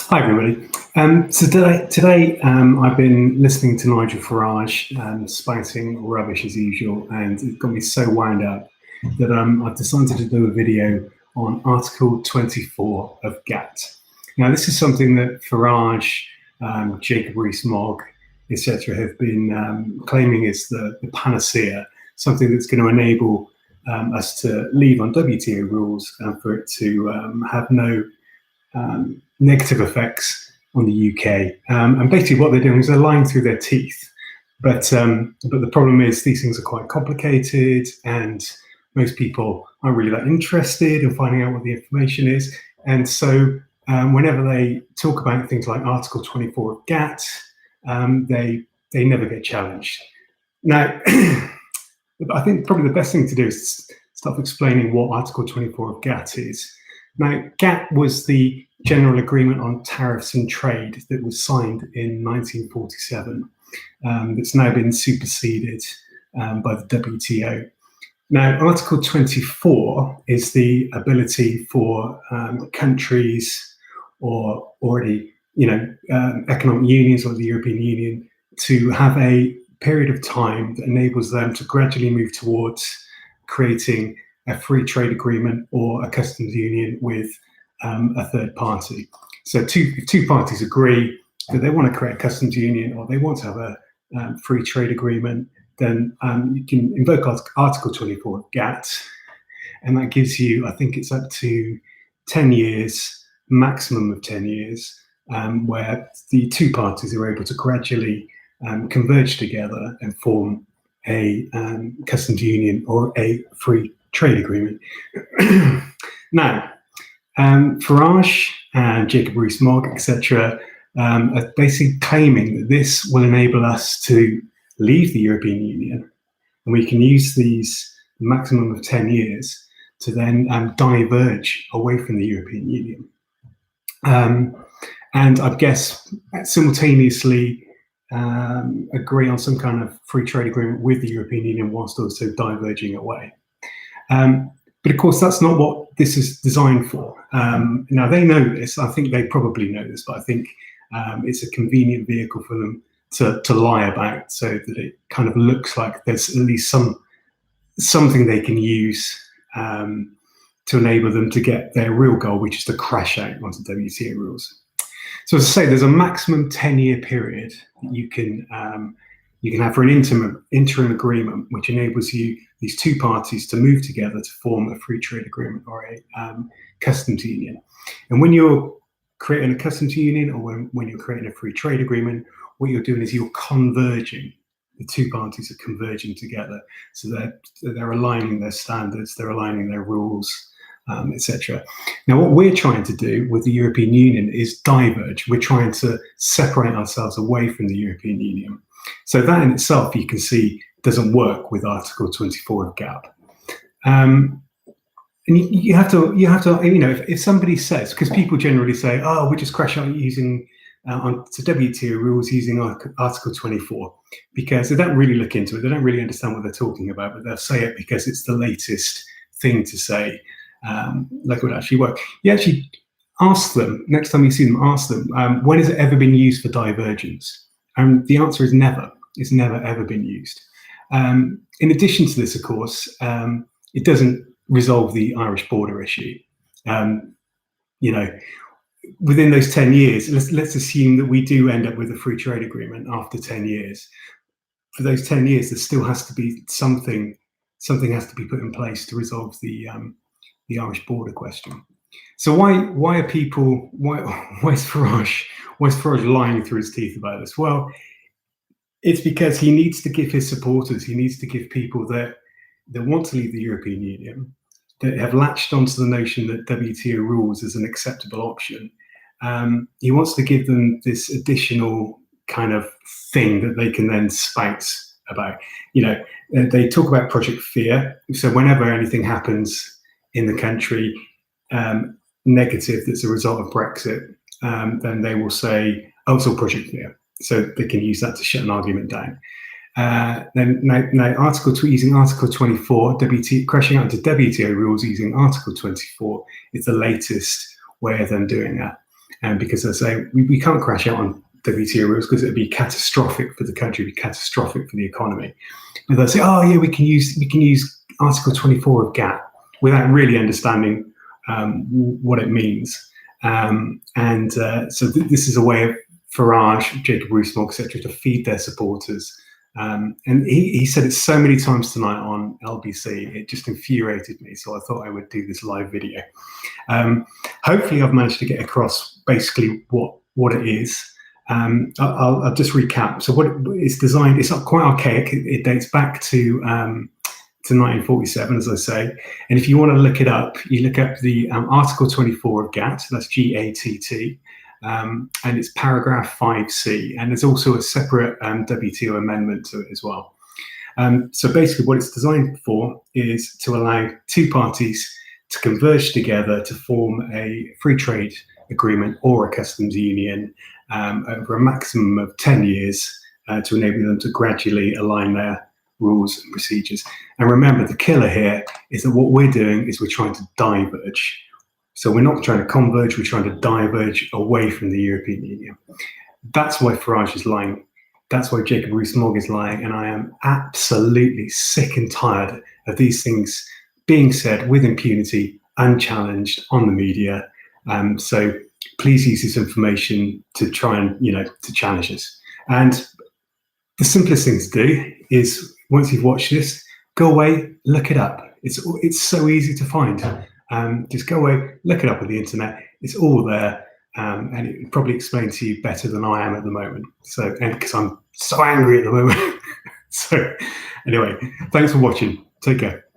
Hi everybody. So today I've been listening to Nigel Farage spouting rubbish as usual, and it got me so wound up that I've decided to do a video on Article 24 of GATT. Now, this is something that Farage, Jacob Rees-Mogg, etc., have been claiming is the panacea, something that's going to enable us to leave on WTO rules and for it to have no negative effects on the UK. And basically what they're doing is they're lying through their teeth. But the problem is these things are quite complicated and most people aren't really that interested in finding out what the information is. And so whenever they talk about things like Article 24 of GATT, they never get challenged. Now, I think probably the best thing to do is start explaining what Article 24 of GATT is. Now, GATT was the General Agreement on Tariffs and Trade that was signed in 1947. That's now been superseded by the WTO. Now, Article 24 is the ability for countries or already, economic unions or the European Union to have a period of time that enables them to gradually move towards creating a free trade agreement or a customs union with a third party. So if two parties agree that they want to create a customs union or they want to have a free trade agreement, then you can invoke Article 24 of GATT, and that gives you, I think it's up to 10 years, maximum of 10 years, where the two parties are able to gradually converge together and form a customs union or a free trade agreement. Now, Farage and Jacob Rees-Mogg, etc., are basically claiming that this will enable us to leave the European Union, and we can use these maximum of 10 years to then diverge away from the European Union. And I guess simultaneously agree on some kind of free trade agreement with the European Union whilst also diverging away. But of course, that's not what this is designed for. Now, they know this. I think they probably know this, but I think it's a convenient vehicle for them to lie about so that it kind of looks like there's at least something they can use to enable them to get their real goal, which is to crash out onto WTO rules. So as I say, there's a maximum 10-year period that you can have for an interim agreement, which enables these two parties to move together to form a free trade agreement or a customs union. And when you're creating a customs union or when you're creating a free trade agreement, what you're doing is you're converging. The two parties are converging together. So they're aligning their standards, they're aligning their rules, etc. Now, what we're trying to do with the European Union is diverge. We're trying to separate ourselves away from the European Union. So that in itself, you can see, doesn't work with Article 24 of GATT. And you have to, if somebody says, because people generally say, oh, we just crash out using onto WTO rules using Article 24, because they don't really look into it. They don't really understand what they're talking about, but they'll say it because it's the latest thing to say, like it would actually work. You actually ask them, next time you see them, ask them, when has it ever been used for divergence? And the answer is never. It's never, ever been used. In addition to this, of course, it doesn't resolve the Irish border issue. Within those 10 years, let's assume that we do end up with a free trade agreement after 10 years. For those 10 years, there still has to be something has to be put in place to resolve the Irish border question. So why is Farage lying through his teeth about this? Well, it's because he needs to give his supporters, he needs to give people that want to leave the European Union, that have latched onto the notion that WTO rules is an acceptable option. He wants to give them this additional kind of thing that they can then spout about. They talk about Project Fear. So whenever anything happens in the country negative that's a result of Brexit, then they will say, oh, it's all Project Fear. So they can use that to shut an argument down. Then now using Article 24, crashing out into WTO rules using Article 24 is the latest way of them doing that. And because they say we can't crash out on WTO rules because it would be catastrophic for the country, be catastrophic for the economy. And they'll say, oh yeah, we can use Article 24 of GATT without really understanding what it means. So this is a way of Farage, Jacob Rees-Mogg, etc., to feed their supporters. And he said it so many times tonight on LBC, it just infuriated me. So I thought I would do this live video. Hopefully I've managed to get across basically what it is. I'll just recap. So what it's designed, it's quite archaic. It dates back to 1947, as I say. And if you want to look it up, you look up the Article 24 of GATT, that's GATT, and it's paragraph 5C. And there's also a separate WTO amendment to it as well. So basically what it's designed for is to allow two parties to converge together to form a free trade agreement or a customs union over a maximum of 10 years to enable them to gradually align their rules and procedures. And remember, the killer here is that what we're doing is we're trying to diverge. So we're not trying to converge, we're trying to diverge away from the European Union. That's why Farage is lying. That's why Jacob Rees-Mogg is lying. And I am absolutely sick and tired of these things being said with impunity, unchallenged on the media. So please use this information to try and, to challenge us. And the simplest thing to do is, once you've watched this, go away, look it up. It's so easy to find. Just go away, look it up on the internet. It's all there, and it probably explains to you better than I am at the moment. So, and because I'm so angry at the moment. So, anyway, thanks for watching. Take care.